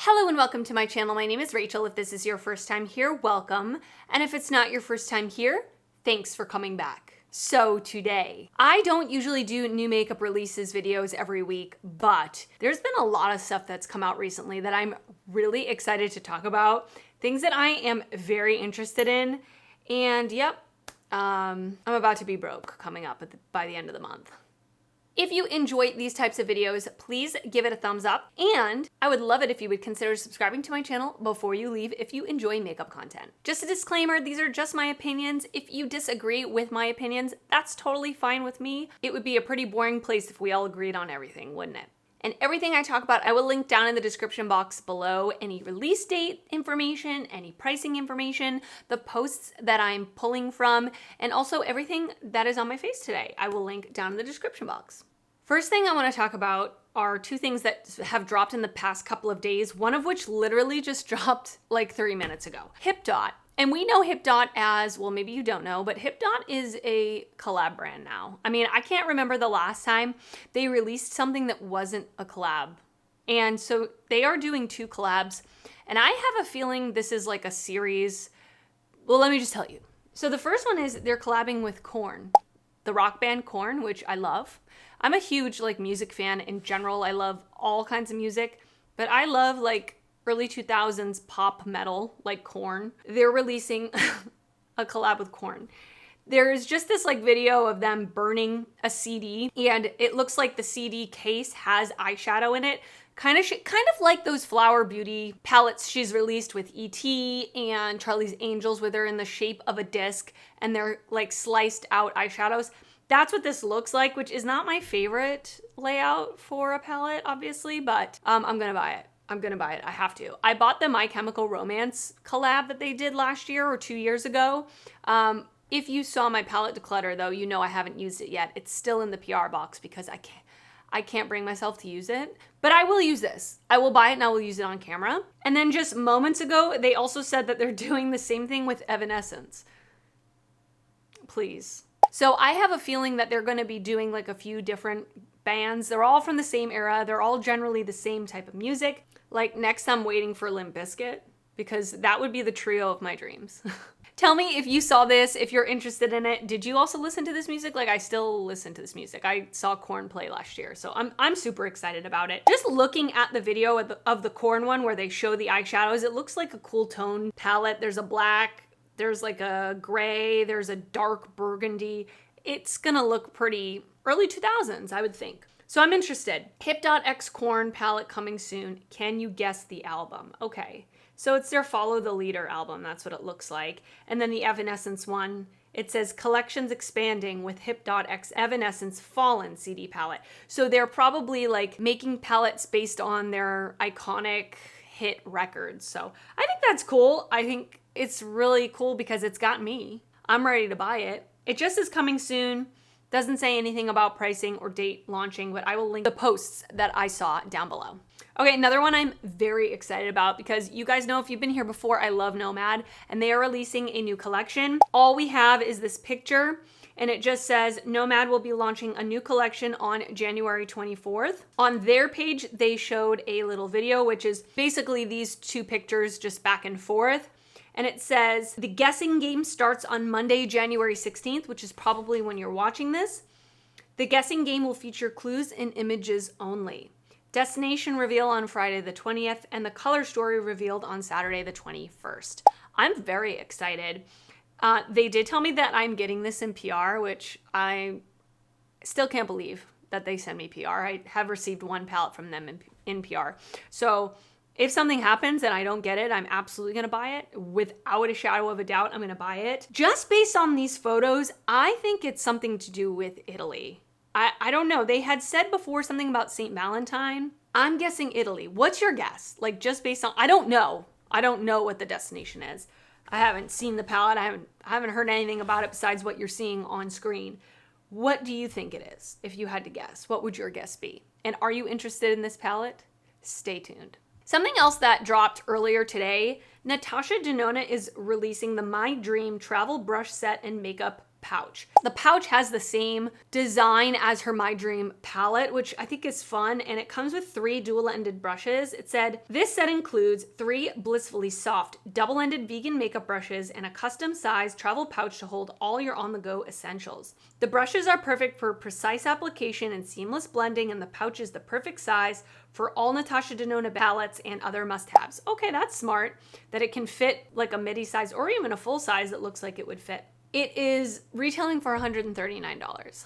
Hello and welcome to my channel. My name is Rachel. If this is your first time here, welcome. And if it's not your first time here, thanks for coming back. So today, I don't usually do new makeup releases videos every week, but there's been a lot of stuff that's come out recently that I'm really excited to talk about. Things that I am very interested in. And yep, I'm about to be broke coming up by the end of the month. If you enjoy these types of videos, please give it a thumbs up. And I would love it if you would consider subscribing to my channel before you leave if you enjoy makeup content. Just a disclaimer, these are just my opinions. If you disagree with my opinions, that's totally fine with me. It would be a pretty boring place if we all agreed on everything, wouldn't it? And everything I talk about, I will link down in the description box below. Any release date information, any pricing information, the posts that I'm pulling from, and also everything that is on my face today. I will link down in the description box. First thing I want to talk about are two things that have dropped in the past couple of days, one of which literally just dropped like 3 minutes ago. Hipdot. And we know Hipdot as, well, maybe you don't know, but Hipdot is a collab brand now. I mean, I can't remember the last time they released something that wasn't a collab. And so they are doing 2 collabs. And I have a feeling this is like a series. Well, let me just tell you. So the first one is they're collabing with Korn, the rock band Korn, which I love. I'm a huge music fan in general. I love all kinds of music, but I love early 2000s pop metal like Korn. They're releasing a collab with Korn. There's just this video of them burning a CD, and it looks like the CD case has eyeshadow in it. Kind of like those Flower Beauty palettes she's released with E.T. and Charlie's Angels, where they're in the shape of a disc and they're sliced out eyeshadows. That's what this looks like, which is not my favorite layout for a palette, obviously, but I'm gonna buy it. I'm gonna buy it. I have to. I bought the My Chemical Romance collab that they did last year or 2 years ago. If you saw my palette declutter, though, you know I haven't used it yet. It's still in the PR box because I can't bring myself to use it. But I will use this. I will buy it and I will use it on camera. And then just moments ago, they also said that they're doing the same thing with Evanescence. Please. So I have a feeling that they're going to be doing a few different bands. They're all from the same era. They're all generally the same type of music. Next I'm waiting for Limp Bizkit, because that would be the trio of my dreams. Tell me if you saw this, if you're interested in it. Did you also listen to this music? I still listen to this music. I saw Korn play last year, so I'm super excited about it. Just looking at the video of the Korn one where they show the eyeshadows, it looks like a cool tone palette. There's a black, there's a gray, there's a dark burgundy. It's gonna look pretty early 2000s, I would think. So I'm interested. Hipdot X Korn palette coming soon. Can you guess the album? Okay. So it's their Follow the Leader album. That's what it looks like. And then the Evanescence one, it says collections expanding with Hipdot X Evanescence Fallen CD palette. So they're probably making palettes based on their iconic hit records. So I think that's cool. I think it's really cool because it's got me. I'm ready to buy it. It just is coming soon. Doesn't say anything about pricing or date launching, but I will link the posts that I saw down below. Okay, another one I'm very excited about because you guys know if you've been here before, I love Nomad, and they are releasing a new collection. All we have is this picture, and it just says Nomad will be launching a new collection on January 24th. On their page, they showed a little video, which is basically these 2 pictures just back and forth. And it says, the guessing game starts on Monday, January 16th, which is probably when you're watching this. The guessing game will feature clues and images only. Destination reveal on Friday the 20th, and the color story revealed on Saturday the 21st. I'm very excited. They did tell me that I'm getting this in PR, which I still can't believe that they send me PR. I have received 1 palette from them in PR. So if something happens and I don't get it, I'm absolutely going to buy it. Without a shadow of a doubt, I'm going to buy it. Just based on these photos, I think it's something to do with Italy. I don't know. They had said before something about St. Valentine. I'm guessing Italy. What's your guess? Just based on, I don't know. I don't know what the destination is. I haven't seen the palette. I haven't heard anything about it besides what you're seeing on screen. What do you think it is? If you had to guess, what would your guess be? And are you interested in this palette? Stay tuned. Something else that dropped earlier today, Natasha Denona is releasing the My Dream Travel Brush Set and Makeup pouch. The pouch has the same design as her My Dream palette, which I think is fun, and it comes with 3 dual-ended brushes. It said, this set includes 3 blissfully soft, double-ended vegan makeup brushes and a custom-sized travel pouch to hold all your on-the-go essentials. The brushes are perfect for precise application and seamless blending, and the pouch is the perfect size for all Natasha Denona palettes and other must-haves. Okay, that's smart, that it can fit like a midi size or even a full size that looks like it would fit. It is retailing for $139.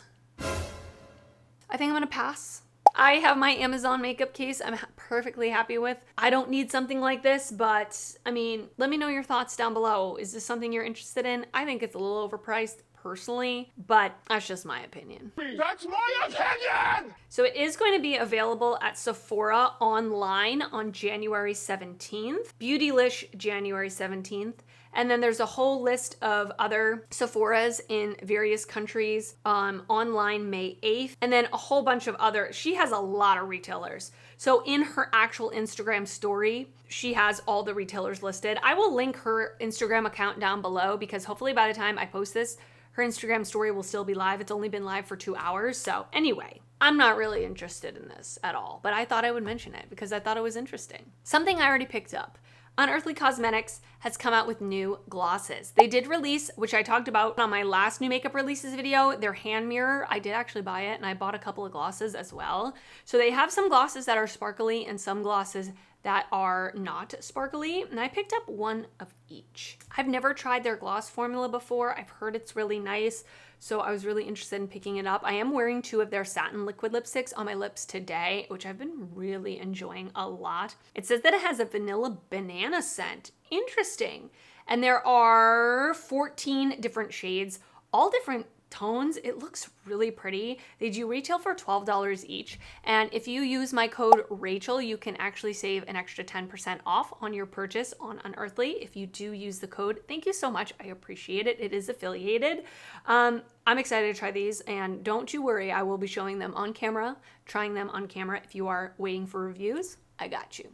I think I'm gonna pass. I have my Amazon makeup case I'm perfectly happy with. I don't need something like this, but I mean, let me know your thoughts down below. Is this something you're interested in? I think it's a little overpriced personally, but that's just my opinion. That's my opinion! So it is going to be available at Sephora online on January 17th, Beautylish January 17th, and then there's a whole list of other Sephoras in various countries online May 8th, and then a whole bunch of other, she has a lot of retailers. So in her actual Instagram story, she has all the retailers listed. I will link her Instagram account down below because hopefully by the time I post this, her Instagram story will still be live. It's only been live for 2 hours. So anyway, I'm not really interested in this at all, but I thought I would mention it because I thought it was interesting. Something I already picked up. Unearthly Cosmetics has come out with new glosses. They did release, which I talked about on my last new makeup releases video, their hand mirror. I did actually buy it and I bought a couple of glosses as well. So they have some glosses that are sparkly and some glosses that are not sparkly, and I picked up one of each. I've never tried their gloss formula before. I've heard it's really nice, so I was really interested in picking it up. I am wearing 2 of their Satin liquid lipsticks on my lips today, which I've been really enjoying a lot. It says that it has a vanilla banana scent. Interesting. And there are 14 different shades, all different tones. It looks really pretty. They do retail for $12 each. And if you use my code Rachel, you can actually save an extra 10% off on your purchase on Unearthly. If you do use the code, thank you so much. I appreciate it. It is affiliated. I'm excited to try these, and don't you worry, I will be showing them on camera, trying them on camera. If you are waiting for reviews, I got you.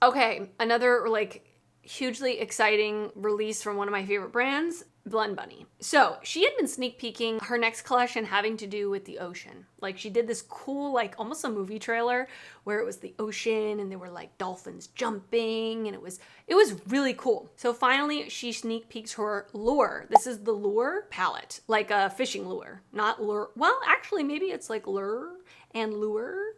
Okay, another like hugely exciting release from one of my favorite brands, Blend Bunny. So she had been sneak peeking her next collection having to do with the ocean. Like she did this cool, like almost a movie trailer where it was the ocean and there were like dolphins jumping and it was really cool. So finally she sneak peeks her lure. This is the lure palette, like a fishing lure, not lure. Well, actually maybe it's like lure and lure.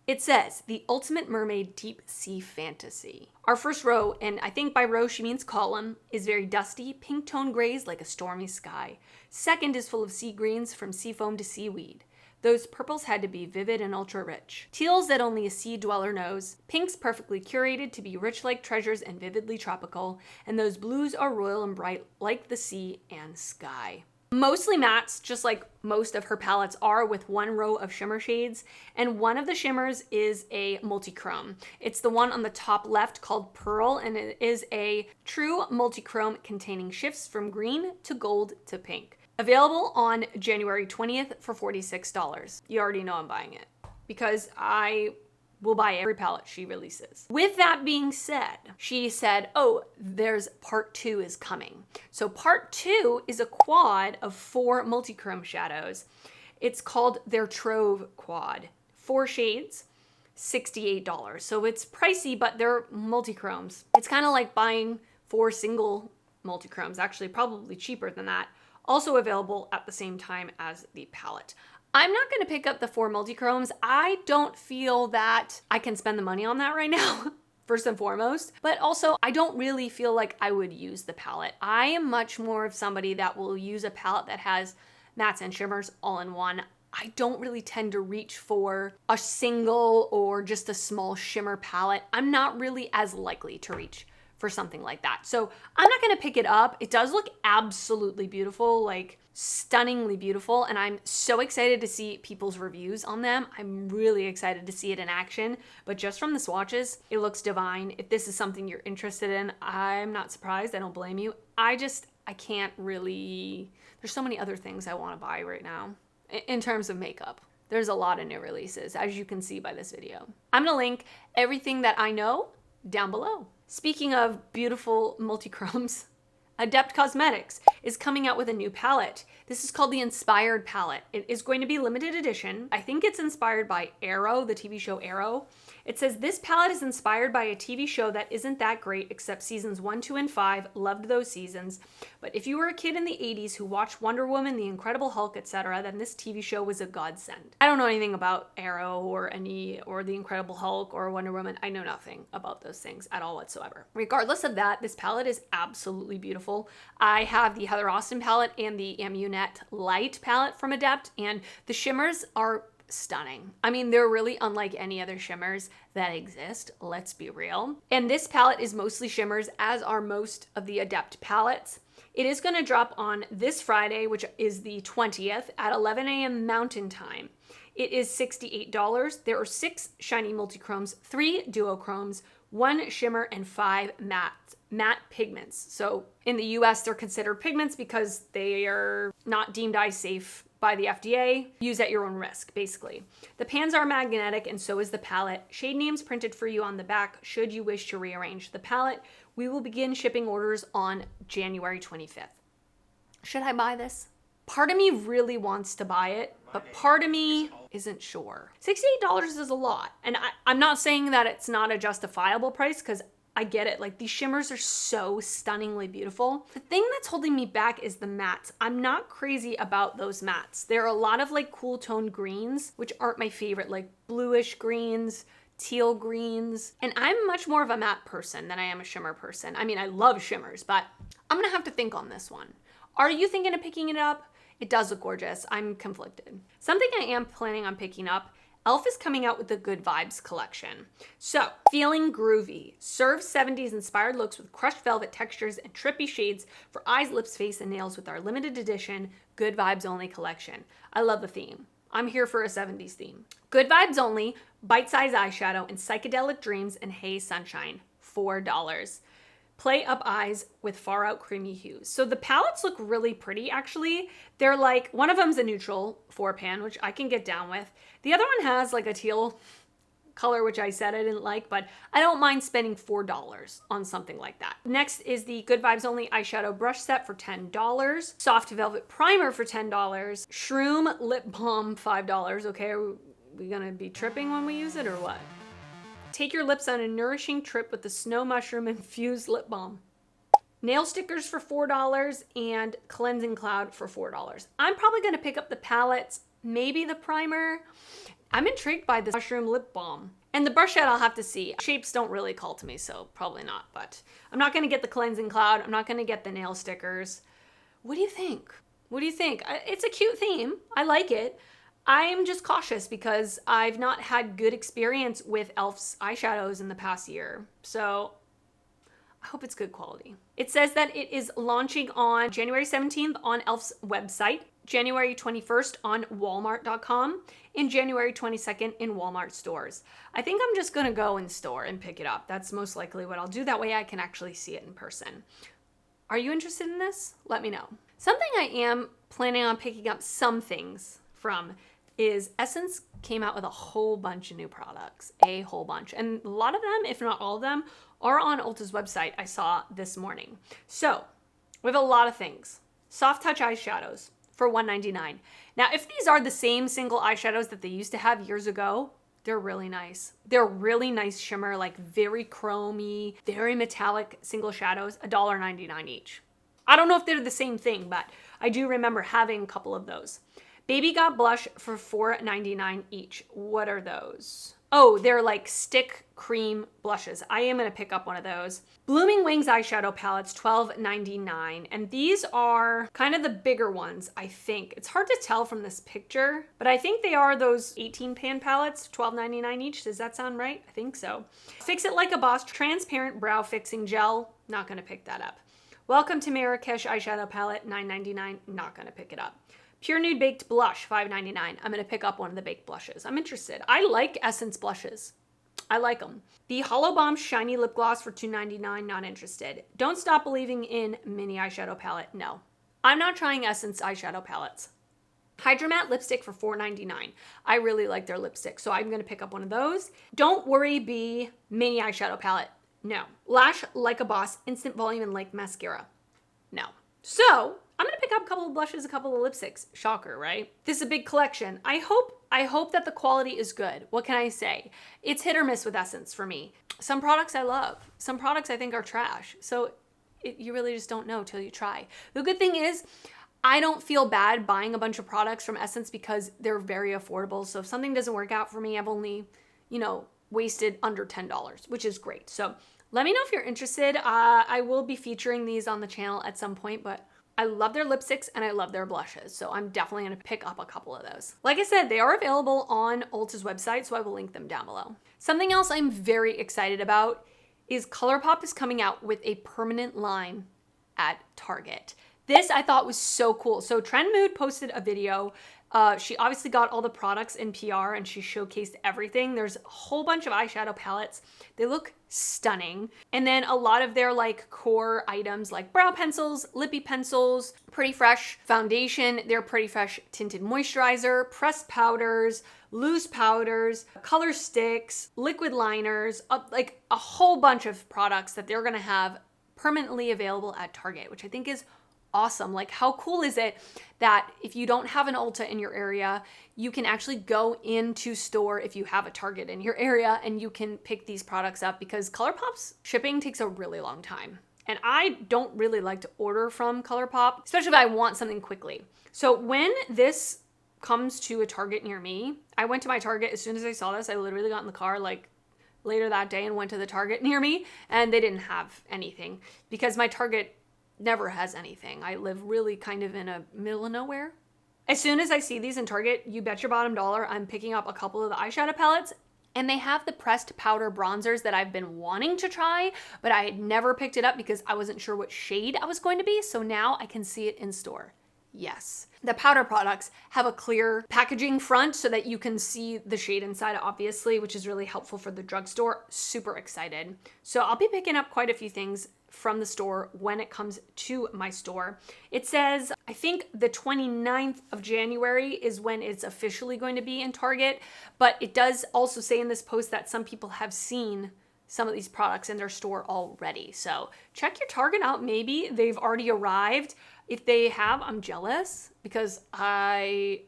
It says, the ultimate mermaid deep sea fantasy. Our first row, and I think by row she means column, is very dusty, pink tone grays like a stormy sky. Second is full of sea greens from sea foam to seaweed. Those purples had to be vivid and ultra rich. Teals that only a sea dweller knows. Pinks perfectly curated to be rich like treasures and vividly tropical. And those blues are royal and bright like the sea and sky. Mostly mattes, just like most of her palettes are, with 1 row of shimmer shades, and one of the shimmers is a multi-chrome. It's the one on the top left called Pearl, and it is a true multi-chrome containing shifts from green to gold to pink. Available on January 20th for $46. You already know I'm buying it because I will buy every palette she releases. With that being said, she said, oh, there's part 2 is coming. So part 2 is a quad of 4 multi-chrome shadows. It's called their Trove Quad. 4 shades, $68. So it's pricey, but they're multi-chromes. It's kind of like buying 4 single multi-chromes, actually probably cheaper than that. Also available at the same time as the palette. I'm not going to pick up the 4 multi-chromes. I don't feel that I can spend the money on that right now, first and foremost. But also, I don't really feel like I would use the palette. I am much more of somebody that will use a palette that has mattes and shimmers all in one. I don't really tend to reach for a single or just a small shimmer palette. I'm not really as likely to reach for something like that. So I'm not gonna pick it up. It does look absolutely beautiful, like stunningly beautiful, and I'm so excited to see people's reviews on them. I'm really excited to see it in action, but just from the swatches, it looks divine. If this is something you're interested in, I'm not surprised. I don't blame you. I can't really, there's so many other things I wanna buy right now in terms of makeup. There's a lot of new releases, as you can see by this video. I'm gonna link everything that I know down below. Speaking of beautiful multi-chromes, Adept Cosmetics is coming out with a new palette. This is called the Inspired Palette. It is going to be limited edition. I think it's inspired by Arrow, the TV show Arrow. It says this palette is inspired by a TV show that isn't that great except seasons 1, 2, and 5. Loved those seasons. But if you were a kid in the 80s who watched Wonder Woman, The Incredible Hulk, etc., then this TV show was a godsend. I don't know anything about Arrow or The Incredible Hulk or Wonder Woman. I know nothing about those things at all whatsoever. Regardless of that, this palette is absolutely beautiful. I have the Heather Austin palette and the Amunet Light palette from Adept, and the shimmers are stunning. I mean, they're really unlike any other shimmers that exist, let's be real. And this palette is mostly shimmers, as are most of the Adept palettes. It is going to drop on this Friday, which is the 20th at 11 a.m. Mountain Time. It is $68. There are 6 shiny multichromes, 3 duochromes, 1 shimmer, and 5 matte pigments. So in the US, they're considered pigments because they are not deemed eye safe by the FDA. Use at your own risk, basically. The pans are magnetic and so is the palette. Shade names printed for you on the back should you wish to rearrange the palette. We will begin shipping orders on January 25th. Should I buy this? Part of me really wants to buy it, but part of me isn't sure. $68 is a lot. And I'm not saying that it's not a justifiable price, because I get it. Like, these shimmers are so stunningly beautiful. The thing that's holding me back is the mattes. I'm not crazy about those mattes. There are a lot of like cool toned greens, which aren't my favorite, like bluish greens, teal greens. And I'm much more of a matte person than I am a shimmer person. I mean, I love shimmers, but I'm gonna have to think on this one. Are you thinking of picking it up? It does look gorgeous. I'm conflicted. Something I am planning on picking up, e.l.f. is coming out with the Good Vibes collection. So, feeling groovy. Serve 70s inspired looks with crushed velvet textures and trippy shades for eyes, lips, face, and nails with our limited edition Good Vibes Only collection. I love the theme. I'm here for a 70s theme. Good Vibes Only, bite-size eyeshadow in Psychedelic Dreams and Haze Sunshine, $4. Play up eyes with far out creamy hues. So the palettes look really pretty, actually. They're like, one of them's a neutral 4-pan, which I can get down with. The other one has like a teal color, which I said I didn't like, but I don't mind spending $4 on something like that. Next is the Good Vibes Only eyeshadow brush set for $10. Soft velvet primer for $10. Shroom lip balm, $5. Okay, are we gonna be tripping when we use it or what? Take your lips on a nourishing trip with the snow mushroom infused lip balm. Nail stickers for $4 and cleansing cloud for $4. I'm probably going to pick up the palettes, maybe the primer. I'm intrigued by the mushroom lip balm. And the brush set I'll have to see. Shapes don't really call to me, so probably not. But I'm not going to get the cleansing cloud. I'm not going to get the nail stickers. What do you think? What do you think? It's a cute theme. I like it. I'm just cautious because I've not had good experience with e.l.f.'s eyeshadows in the past year. So I hope it's good quality. It says that it is launching on January 17th on e.l.f.'s website, January 21st on Walmart.com, and January 22nd in Walmart stores. I think I'm just gonna go in store and pick it up. That's most likely what I'll do. That way I can actually see it in person. Are you interested in this? Let me know. Something I am planning on picking up some things from is Essence came out with a whole bunch of new products, a whole bunch. And a lot of them, if not all of them, are on Ulta's website I saw this morning. So we have a lot of things. Soft touch eyeshadows for $1.99. Now, if these are the same single eyeshadows that they used to have years ago, they're really nice. They're really nice shimmer, like very chromy, very metallic single shadows, $1.99 each. I don't know if they're the same thing, but I do remember having a couple of those. Baby Got Blush for $4.99 each. What are those? Oh, they're like stick cream blushes. I am gonna pick up one of those. Blooming Wings eyeshadow palettes, $12.99. And these are kind of the bigger ones, I think. It's hard to tell from this picture, but I think they are those 18-pan palettes, $12.99 each. Does that sound right? I think so. Fix It Like a Boss Transparent Brow Fixing Gel. Not gonna pick that up. Welcome to Marrakesh eyeshadow palette, $9.99. Not gonna pick it up. Pure Nude Baked Blush, $5.99. I'm going to pick up one of the baked blushes. I'm interested. I like Essence blushes. I like them. The Hollow Bomb Shiny Lip Gloss for $2.99. Not interested. Don't Stop Believing in Mini Eyeshadow Palette. No. I'm not trying Essence eyeshadow palettes. Hydra Matte Lipstick for $4.99. I really like their lipstick, so I'm going to pick up one of those. Don't Worry Bee Mini Eyeshadow Palette. No. Lash Like a Boss Instant Volume and Length Mascara. No. So I'm gonna pick up a couple of blushes, a couple of lipsticks. Shocker, right? This is a big collection. I hope that the quality is good. What can I say? It's hit or miss with Essence for me. Some products I love. Some products I think are trash. So you really just don't know till you try. The good thing is, I don't feel bad buying a bunch of products from Essence because they're very affordable. So if something doesn't work out for me, I've only, wasted under $10, which is great. So let me know if you're interested. I will be featuring these on the channel at some point, but I love their lipsticks and I love their blushes. So I'm definitely gonna pick up a couple of those. Like I said, they are available on Ulta's website, so I will link them down below. Something else I'm very excited about is ColourPop is coming out with a permanent line at Target. This I thought was so cool. So Trend Mood posted a video. She obviously got all the products in PR and she showcased everything. There's a whole bunch of eyeshadow palettes. They look stunning. And then a lot of their core items like brow pencils, lippy pencils, Pretty Fresh foundation, their Pretty Fresh tinted moisturizer, pressed powders, loose powders, color sticks, liquid liners, a whole bunch of products that they're gonna have permanently available at Target, which I think is awesome. How cool is it that if you don't have an Ulta in your area, you can actually go into store if you have a Target in your area and you can pick these products up, because ColourPop's shipping takes a really long time. And I don't really like to order from ColourPop, especially if I want something quickly. So when this comes to a Target near me, I went to my Target as soon as I saw this. I literally got in the car later that day and went to the Target near me, and they didn't have anything because my Target never has anything. I live really kind of in a middle of nowhere. As soon as I see these in Target, you bet your bottom dollar I'm picking up a couple of the eyeshadow palettes. And they have the pressed powder bronzers that I've been wanting to try, but I had never picked it up because I wasn't sure what shade I was going to be. So now I can see it in store. Yes. The powder products have a clear packaging front so that you can see the shade inside, obviously, which is really helpful for the drugstore. Super excited. So I'll be picking up quite a few things from the store when it comes to my store. It says, I think the 29th of January is when it's officially going to be in Target, but it does also say in this post that some people have seen some of these products in their store already. So check your Target out. Maybe they've already arrived. If they have, I'm jealous because I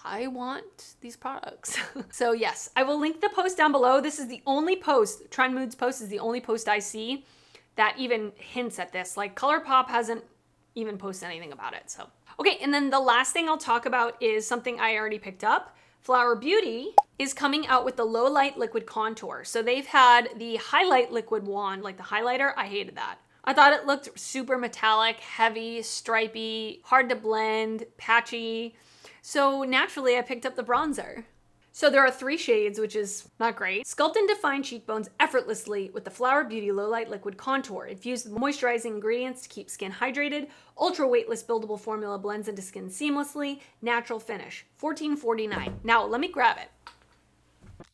want these products. So yes, I will link the post down below. This is the only post, Trend Mood's post is the only post I see that even hints at this. ColourPop hasn't even posted anything about it. So, okay, and then the last thing I'll talk about is something I already picked up. Flower Beauty is coming out with the low light liquid contour. So they've had the highlight liquid wand, the highlighter. I hated that. I thought it looked super metallic, heavy, stripy, hard to blend, patchy. So naturally I picked up the bronzer. So there are 3 shades, which is not great. Sculpt and define cheekbones effortlessly with the Flower Beauty Low Light Liquid Contour. Infused with moisturizing ingredients to keep skin hydrated. Ultra weightless buildable formula blends into skin seamlessly. Natural finish. $14.49. Now let me grab it.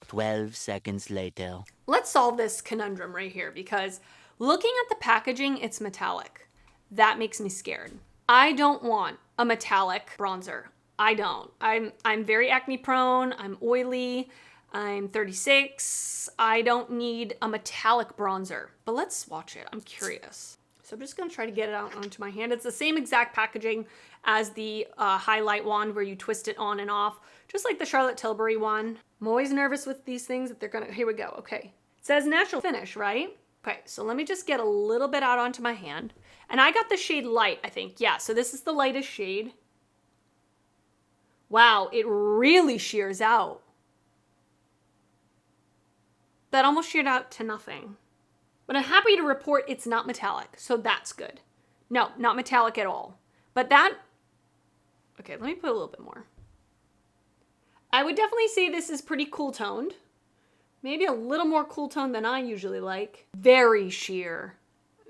12 seconds later. Let's solve this conundrum right here, because looking at the packaging, it's metallic. That makes me scared. I don't want a metallic bronzer. I don't. I'm very acne prone. I'm oily. I'm 36. I don't need a metallic bronzer. But let's swatch it. I'm curious. So I'm just going to try to get it out onto my hand. It's the same exact packaging as the highlight wand where you twist it on and off, just like the Charlotte Tilbury one. I'm always nervous with these things that they're going to... Here we go. Okay. It says natural finish, right? Okay, so let me just get a little bit out onto my hand. And I got the shade light, I think. Yeah, so this is the lightest shade. Wow, it really shears out. That almost sheared out to nothing. But I'm happy to report it's not metallic, so that's good. No, not metallic at all. But that... Okay, let me put a little bit more. I would definitely say this is pretty cool toned. Maybe a little more cool toned than I usually like. Very sheer.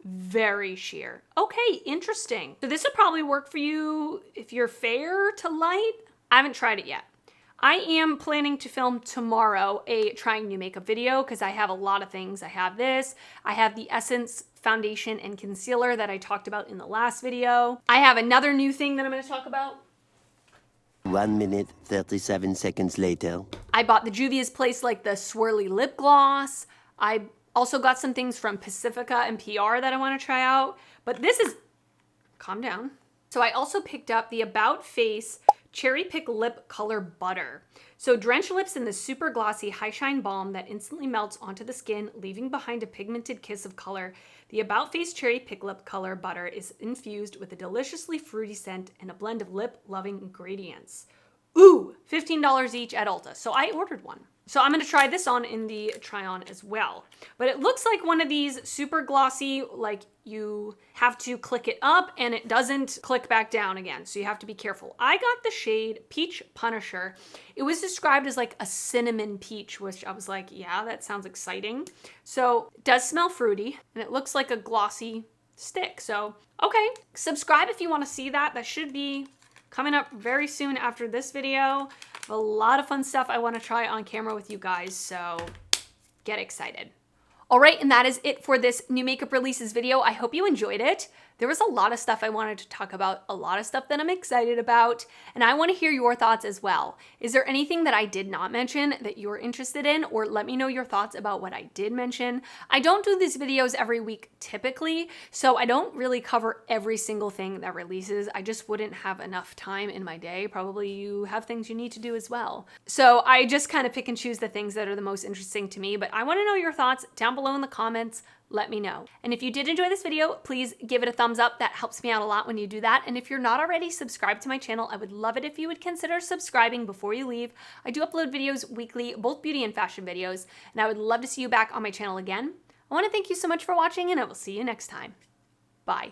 Very sheer. Okay, interesting. So this would probably work for you if you're fair to light. I haven't tried it yet. I am planning to film tomorrow a trying new makeup video because I have a lot of things. I have this. I have the Essence foundation and concealer that I talked about in the last video. I have another new thing that I'm going to talk about. 1 minute, 37 seconds later. I bought the Juvia's Place, the swirly lip gloss. I also got some things from Pacifica and PR that I want to try out. But this is calm down. So I also picked up the About Face Cherry Pick Lip Color Butter. So drench lips in the super glossy high shine balm that instantly melts onto the skin, leaving behind a pigmented kiss of color. The About Face Cherry Pick Lip Color Butter is infused with a deliciously fruity scent and a blend of lip-loving ingredients. Ooh, $15 each at Ulta. So I ordered one. So I'm gonna try this on in the try on as well. But it looks like one of these super glossy, like you have to click it up and it doesn't click back down again. So you have to be careful. I got the shade Peach Punisher. It was described as like a cinnamon peach, which I was like, yeah, that sounds exciting. So it does smell fruity and it looks like a glossy stick. So, okay, subscribe if you wanna see that. That should be coming up very soon after this video. A lot of fun stuff I want to try on camera with you guys, so get excited. All right, and that is it for this new makeup releases video. I hope you enjoyed it. There was a lot of stuff I wanted to talk about, a lot of stuff that I'm excited about, and I want to hear your thoughts as well. Is there anything that I did not mention that you're interested in, or let me know your thoughts about what I did mention? I don't do these videos every week typically, so I don't really cover every single thing that releases. I just wouldn't have enough time in my day. Probably you have things you need to do as well. So I just kind of pick and choose the things that are the most interesting to me, but I want to know your thoughts down below in the comments. Let me know. And if you did enjoy this video, please give it a thumbs up. That helps me out a lot when you do that. And if you're not already subscribed to my channel, I would love it if you would consider subscribing before you leave. I do upload videos weekly, both beauty and fashion videos, and I would love to see you back on my channel again. I want to thank you so much for watching, and I will see you next time. Bye.